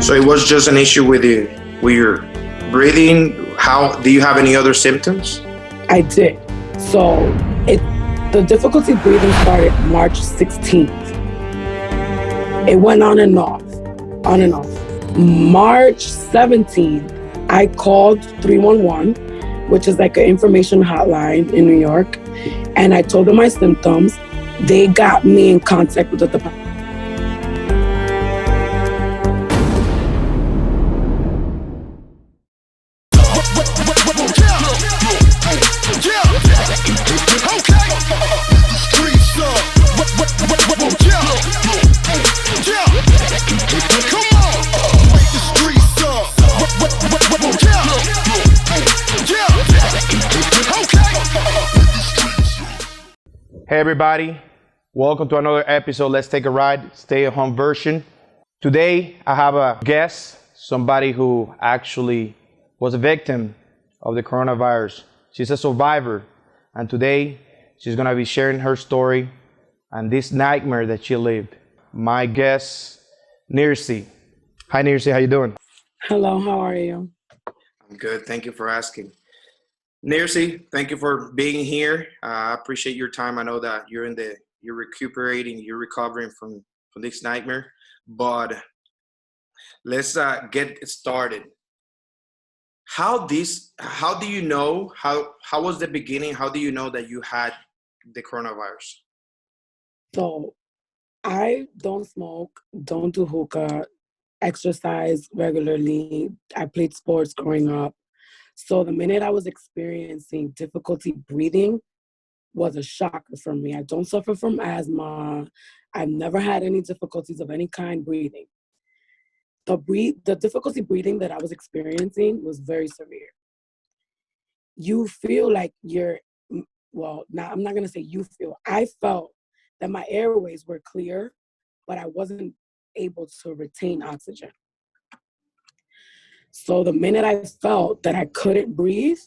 So it was just an issue with your breathing. How do you have any other symptoms? I did. So the difficulty breathing started March 16th. It went on and off, on and off. March 17th, I called 311, which is like an information hotline in New York, and I told them my symptoms. They got me in contact with the department. Hey everybody, welcome to another episode. Let's take a ride, stay at home version. Today I have a guest, somebody who actually was a victim of the coronavirus. She's a survivor, and today she's gonna be sharing her story and this nightmare that she lived. My guest, Nirsy. Hi Nirsy, how you doing? Hello, how are you? I'm good, thank you for asking. Nirsy, thank you for being here. I appreciate your time. I know that you're recuperating, you're recovering from this nightmare. But let's get started. How do you know how was the beginning? How do you know that you had the coronavirus? So I don't smoke, don't do hookah, exercise regularly. I played sports growing up. So the minute I was experiencing difficulty breathing was a shocker for me. I don't suffer from asthma. I've never had any difficulties of any kind breathing. The difficulty breathing that I was experiencing was very severe. You feel like I'm not gonna say you feel. I felt that my airways were clear, but I wasn't able to retain oxygen. So the minute I felt that I couldn't breathe,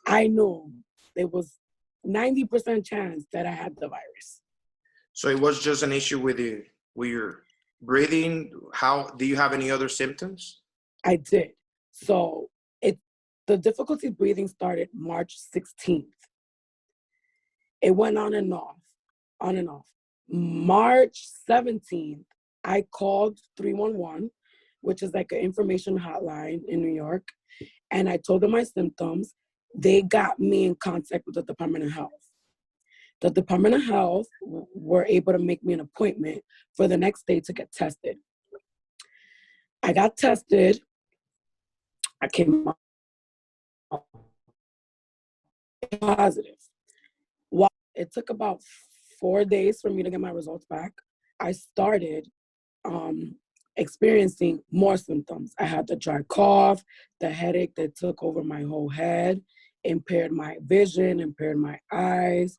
I knew there was 90% chance that I had the virus. So it was just an issue with your breathing. How do you have any other symptoms? I did. So the difficulty breathing started March 16th. It went on and off, on and off. March 17th, I called 311, which is like an information hotline in New York, and I told them my symptoms. They got me in contact with the Department of Health. The Department of Health were able to make me an appointment for the next day to get tested. I got tested. I came out positive. Well, it took about 4 days for me to get my results back. I started experiencing more symptoms. I had the dry cough, the headache that took over my whole head, impaired my vision, impaired my eyes.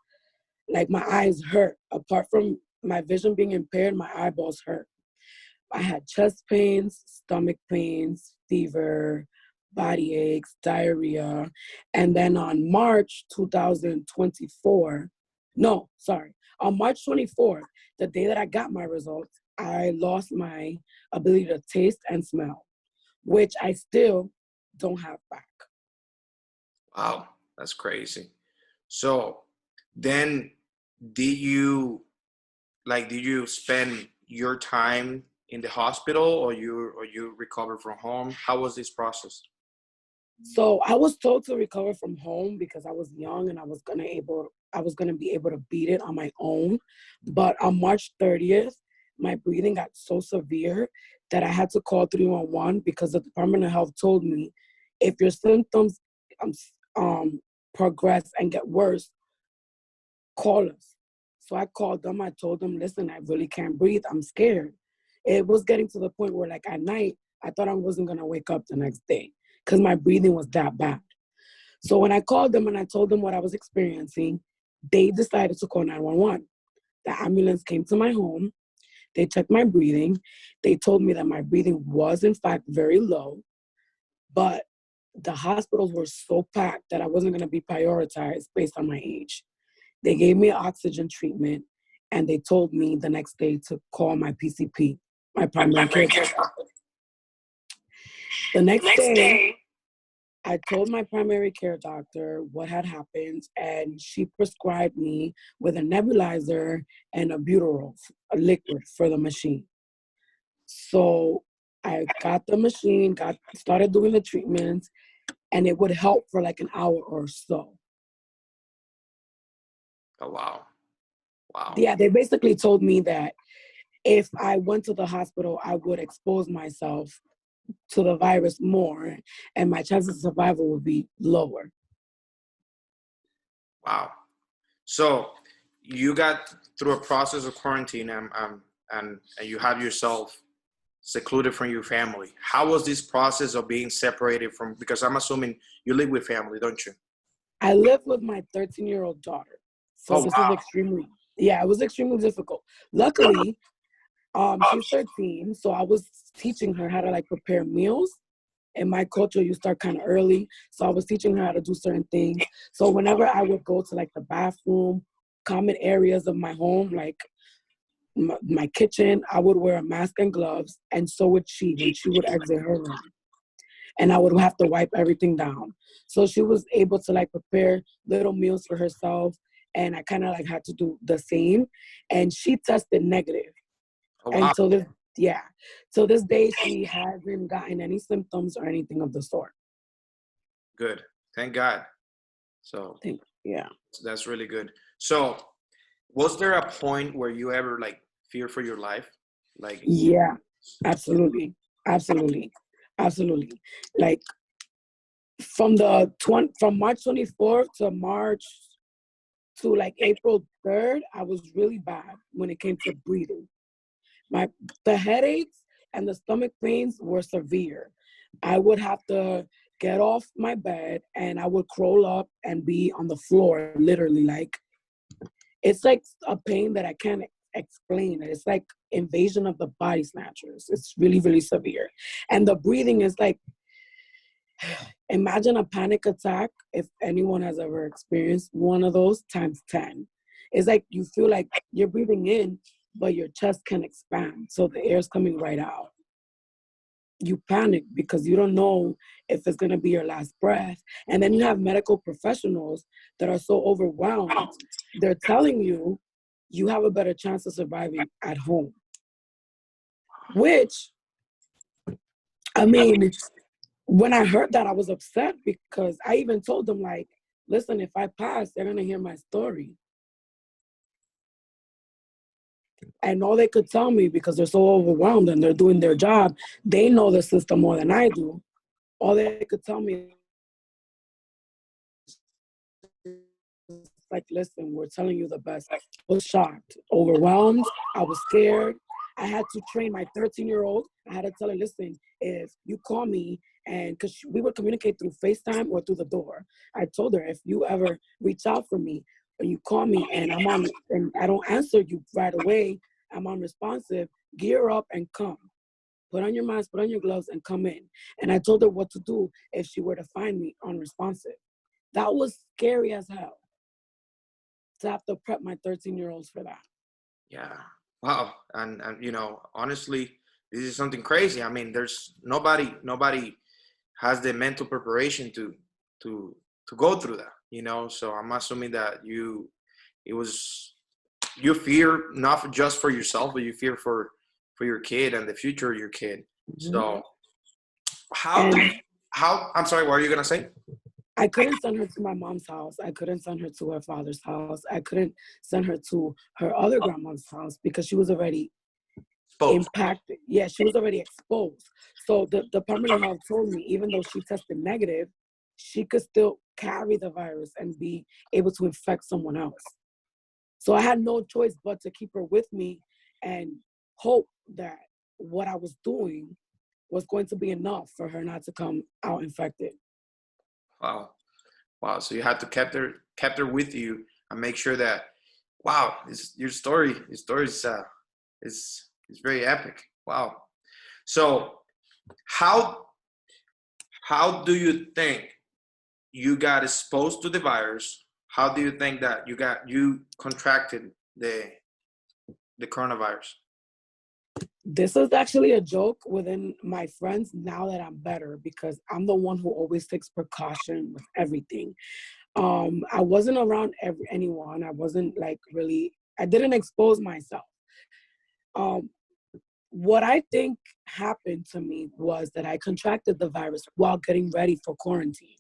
Like my eyes hurt. Apart from my vision being impaired, my eyeballs hurt. I had chest pains, stomach pains, fever, body aches, diarrhea. And then on March 2024, on March 24th, the day that I got my results, I lost my ability to taste and smell, which I still don't have back. Wow, that's crazy. So then did you spend your time in the hospital or you recovered from home? How was this process? So I was told to recover from home because I was young and I was gonna be able to beat it on my own. But on March 30th, my breathing got so severe that I had to call 311 because the Department of Health told me if your symptoms progress and get worse, call us. So I called them. I told them, listen, I really can't breathe. I'm scared. It was getting to the point where, like, at night, I thought I wasn't going to wake up the next day because my breathing was that bad. So when I called them and I told them what I was experiencing, they decided to call 911. The ambulance came to my home. They checked my breathing. They told me that my breathing was, in fact, very low, but the hospitals were so packed that I wasn't going to be prioritized based on my age. They gave me oxygen treatment, and they told me the next day to call my PCP, my primary care. The next day, I told my primary care doctor what had happened, and she prescribed me with a nebulizer and a butyral, a liquid for the machine. So I got the machine, started doing the treatments, and it would help for like an hour or so. Oh, wow. Wow. Yeah, they basically told me that if I went to the hospital, I would expose myself to the virus more, and my chances of survival would be lower. Wow. So you got through a process of quarantine, and you have yourself secluded from your family. How was this process of being separated from, because I'm assuming you live with family, don't you? I live with my 13-year-old daughter. So Oh, this is wow. extremely, yeah, it was extremely difficult. Luckily, she's 13, so I was teaching her how to like prepare meals. In my culture, you start kind of early. So I was teaching her how to do certain things. So whenever I would go to like the bathroom, common areas of my home, like my kitchen, I would wear a mask and gloves. And so would she when she would exit her room. And I would have to wipe everything down. So she was able to like prepare little meals for herself. And I kind of like had to do the same. And she tested negative. Oh, wow. And so this, yeah. So this day she hasn't gotten any symptoms or anything of the sort. Good. Thank God. So Yeah. that's really good. So was there a point where you ever like fear for your life? Like, Yeah, absolutely. Absolutely. Absolutely. Like from March 24th to like April 3rd, I was really bad when it came to breathing. The headaches and the stomach pains were severe. I would have to get off my bed and I would crawl up and be on the floor, literally. Like it's like a pain that I can't explain. It's like invasion of the body snatchers. It's really, really severe. And the breathing is like, imagine a panic attack if anyone has ever experienced one of those times 10. It's like you feel like you're breathing in, but your chest can expand. So the air's coming right out. You panic because you don't know if it's going to be your last breath. And then you have medical professionals that are so overwhelmed. They're telling you you have a better chance of surviving at home. Which, I mean, when I heard that, I was upset because I even told them, like, listen, if I pass, they're going to hear my story. And all they could tell me, because they're so overwhelmed and they're doing their job, they know the system more than I do. All they could tell me is like, listen, we're telling you the best. I was shocked, overwhelmed. I was scared. I had to train my 13-year-old. I had to tell her, listen, if you call me, and because we would communicate through FaceTime or through the door. I told her, if you ever reach out for me or you call me and I don't answer you right away, I'm unresponsive, gear up and come. Put on your mask, put on your gloves, and come in. And I told her what to do if she were to find me unresponsive. That was scary as hell to have to prep my 13-year-olds for that. yeah. Wow. And honestly, this is something crazy. I mean, there's nobody has the mental preparation to go through that. So I'm assuming that it was you fear not just for yourself, but you fear for your kid and the future of your kid. Mm-hmm. So how And how I'm sorry, what are you gonna say? I couldn't send her to my mom's house. I couldn't send her to her father's house. I couldn't send her to her other grandma's house because she was already Both. impacted. Yeah, she was already exposed. So the Department of Health told me, even though she tested negative, she could still carry the virus and be able to infect someone else. So I had no choice but to keep her with me and hope that what I was doing was going to be enough for her not to come out infected. Wow. Wow. So you had to kept her with you and make sure that wow, your story is very epic. Wow. So how how do you think you got exposed to the virus? How do you think that you contracted the coronavirus? This is actually a joke within my friends now that I'm better, because I'm the one who always takes precaution with everything. I wasn't around anyone. I wasn't like really, I didn't expose myself. Um, what I think happened to me was that I contracted the virus while getting ready for quarantine.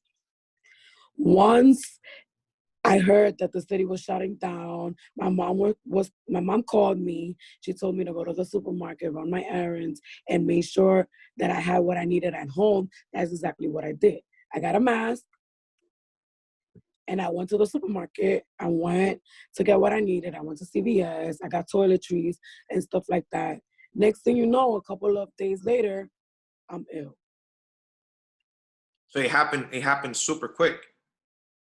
Once I heard that the city was shutting down, my mom called me. She told me to go to the supermarket, run my errands, and make sure that I had what I needed at home. That's exactly what I did. I got a mask and I went to the supermarket. I went to get what I needed. I went to CVS. I got toiletries and stuff like that. Next thing you know, a couple of days later, I'm ill. So it happened. It happened super quick.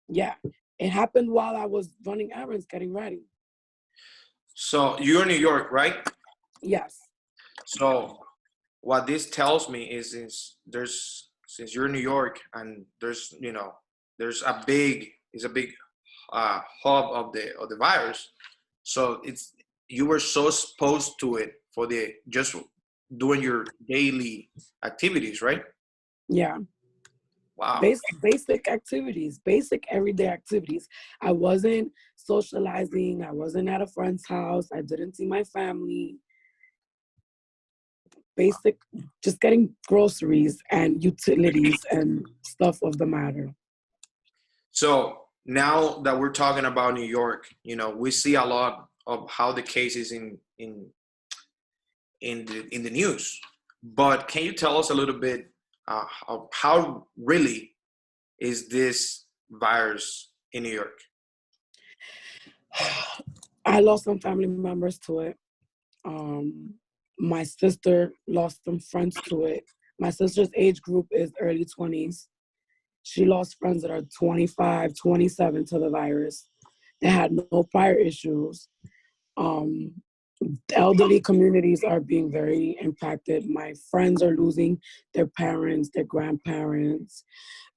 Yeah, it happened while I was running errands, getting ready. So you're in New York, right? Yes. So what this tells me is, since you're in New York and there's a big hub of the virus. So you were so exposed to it for the just doing your daily activities, right? Yeah. Wow. Basic activities, basic everyday activities. I wasn't socializing. I wasn't at a friend's house. I didn't see my family. Basic, just getting groceries and utilities and stuff of the matter. So now that we're talking about New York, we see a lot of how the cases in the news. But can you tell us a little bit of how really is this virus in New York? I lost some family members to it. My sister lost some friends to it. My sister's age group is early 20s. She lost friends that are 25, 27 to the virus. They had no prior issues. Um, Elderly communities are being very impacted. My friends are losing their parents, their grandparents.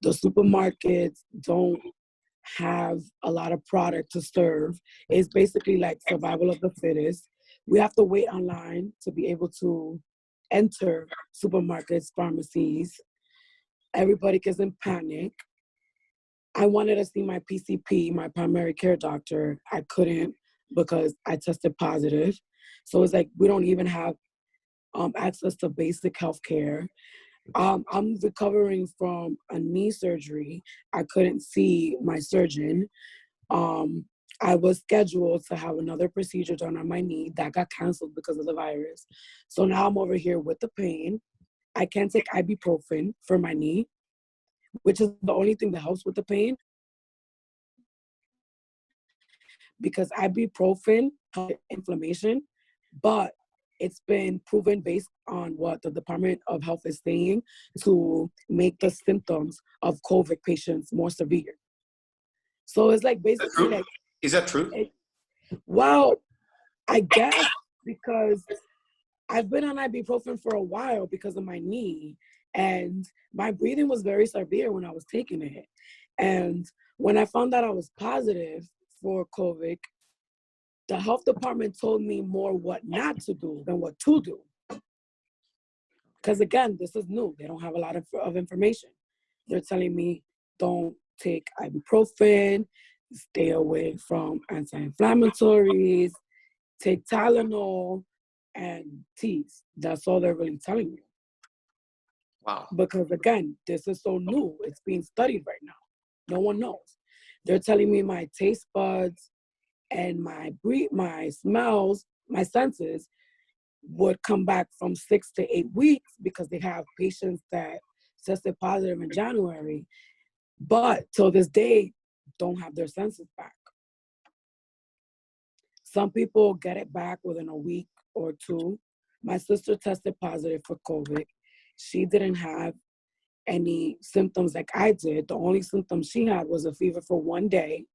The supermarkets don't have a lot of product to serve. It's basically like survival of the fittest. We have to wait online to be able to enter supermarkets, pharmacies. Everybody gets in panic. I wanted to see my PCP, my primary care doctor. I couldn't because I tested positive. So it's like we don't even have access to basic health care. I'm recovering from a knee surgery. I couldn't see my surgeon. Um, I was scheduled to have another procedure done on my knee that got canceled because of the virus. So now I'm over here with the pain. I can't take ibuprofen for my knee, which is the only thing that helps with the pain, because ibuprofen has inflammation, but it's been proven based on what the Department of Health is saying to make the symptoms of COVID patients more severe. So it's like basically like, Is that true? well, I guess because I've been on ibuprofen for a while because of my knee, and my breathing was very severe when I was taking it. And when I found out I was positive for COVID, the health department told me more what not to do than what to do. Because again, this is new. They don't have a lot of information. They're telling me don't take ibuprofen, stay away from anti-inflammatories, take Tylenol and teas. That's all they're really telling me. Wow. Because again, this is so new. It's being studied right now. No one knows. They're telling me my taste buds and my smells, my senses would come back from 6 to 8 weeks, because they have patients that tested positive in January, but till this day don't have their senses back. Some people get it back within a week or two. My sister tested positive for COVID. She didn't have any symptoms like I did. The only symptom she had was a fever for one day.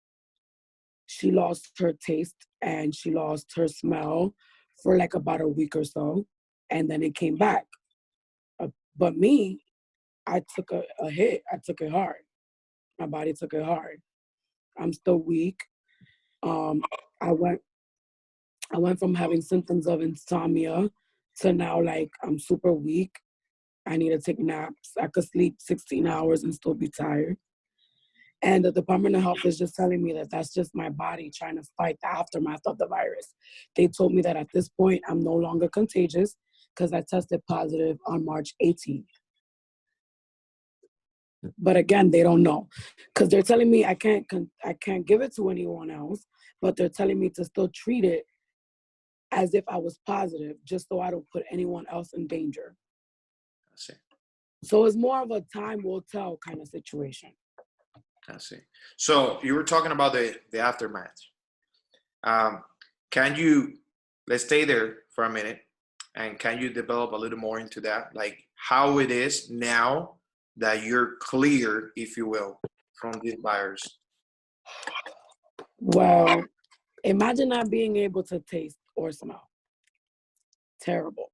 She lost her taste and she lost her smell for like about a week or so, and then it came back. But me, I took a hit. I took it hard. My body took it hard. I'm still weak. Um, I went from having symptoms of insomnia to now, like, I'm super weak. I need to take naps. I could sleep 16 hours and still be tired. And the Department of Health is just telling me that that's just my body trying to fight the aftermath of the virus. They told me that at this point, I'm no longer contagious because I tested positive on March 18th. But again, they don't know because they're telling me I can't give it to anyone else, but they're telling me to still treat it as if I was positive, just so I don't put anyone else in danger. I see. So it's more of a time will tell kind of situation. I see. So you were talking about the aftermath. Can you, let's stay there for a minute, and can you develop a little more into that? Like how it is now that you're clear, if you will, from this virus? Well, imagine not being able to taste or smell. Terrible.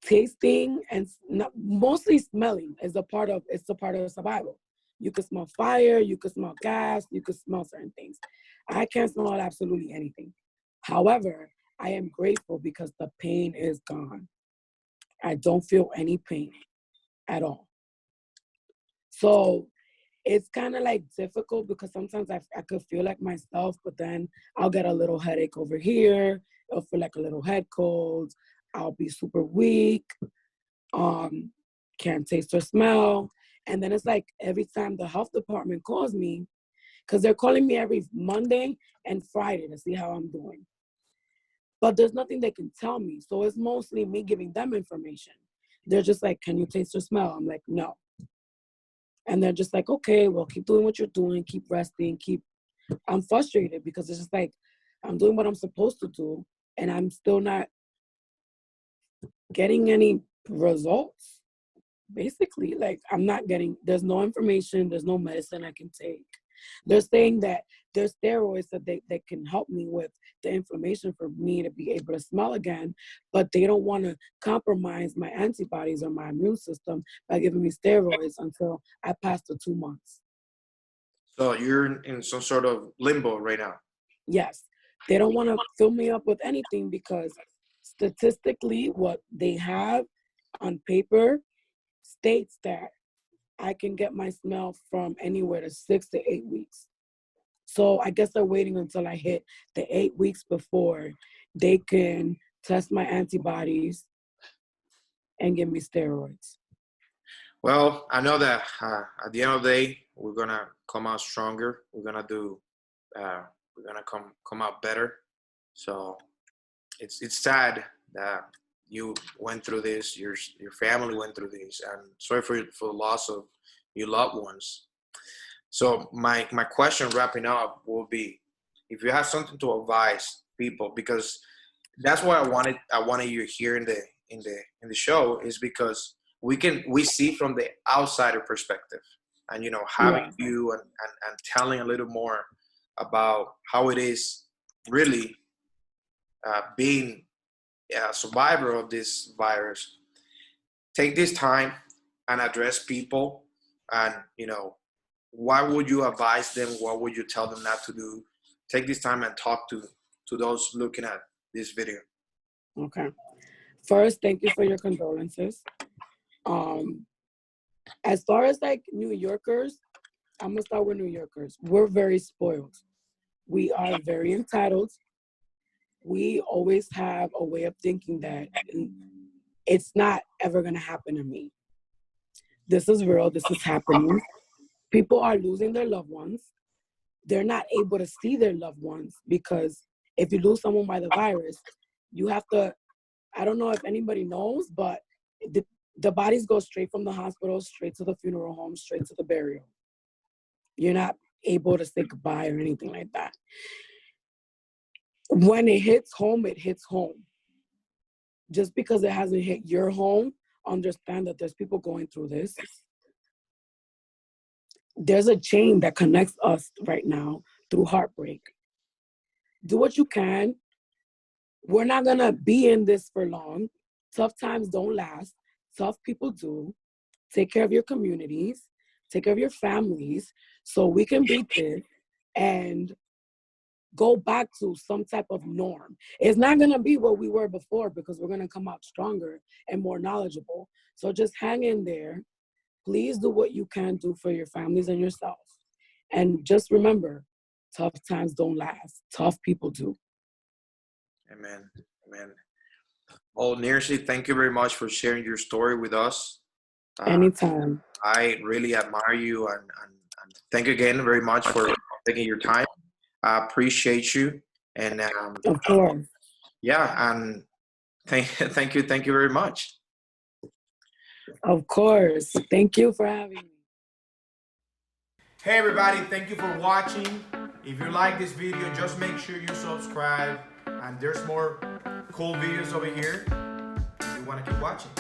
Tasting and mostly smelling is it's a part of survival. You could smell fire, you could smell gas, you could smell certain things. I can't smell absolutely anything. However, I am grateful because the pain is gone. I don't feel any pain at all. So it's kind of like difficult because sometimes I could feel like myself, but then I'll get a little headache over here. I'll feel like a little head cold. I'll be super weak. Can't taste or smell. And then it's like every time the health department calls me, because they're calling me every Monday and Friday to see how I'm doing. But there's nothing they can tell me. So it's mostly me giving them information. They're just like, can you taste or smell? I'm like, no. And they're just like, okay, well, keep doing what you're doing, keep resting, I'm frustrated because it's just like, I'm doing what I'm supposed to do, and I'm still not getting any results. Basically, like, there's no information, there's no medicine I can take. They're saying that there's steroids that they can help me with the inflammation for me to be able to smell again, but they don't want to compromise my antibodies or my immune system by giving me steroids until I pass the 2 months. So you're in some sort of limbo right now. Yes. They don't want to fill me up with anything because statistically what they have on paper states that I can get my smell from anywhere to 6 to 8 weeks. So I guess they're waiting until I hit the 8 weeks before they can test my antibodies and give me steroids. Well, I know that at the end of the day, we're gonna come out stronger. We're gonna come out better. So it's sad that you went through this. Your family went through this, and sorry for the loss of your loved ones. So my question wrapping up will be, if you have something to advise people, because that's why I wanted you here in the show, is because we see from the outsider perspective, and having you and telling a little more about how it is really being a survivor of this virus. Take this time and address people, and what would you advise them? What would you tell them not to do? Take this time and talk to those looking at this video. Okay. First, thank you for your condolences. As far as like New Yorkers, I'm gonna start with New Yorkers. We're very spoiled. We are very entitled. We always have a way of thinking that it's not ever gonna happen to me. This is real, this is happening. People are losing their loved ones. They're not able to see their loved ones because if you lose someone by the virus, you have to, I don't know if anybody knows, but the bodies go straight from the hospital, straight to the funeral home, straight to the burial. You're not able to say goodbye or anything like that. When it hits home, it hits home. Just because it hasn't hit your home, understand that there's people going through this. There's a chain that connects us right now through heartbreak. Do what you can. We're not going to be in this for long. Tough times don't last. Tough people do. Take care of your communities. Take care of your families so we can beat this and go back to some type of norm. It's not going to be what we were before because we're going to come out stronger and more knowledgeable. So just hang in there. Please do what you can do for your families and yourself. And just remember, tough times don't last. Tough people do. Amen. Amen. Well, Nirsy, thank you very much for sharing your story with us. Anytime. I really admire you and thank you again very much for taking your time. I appreciate you. And Of course. yeah, and thank you very much. Of course. Thank you for having me. Hey everybody, thank you for watching. If you like this video, just make sure you subscribe. And there's more cool videos over here if you want to keep watching.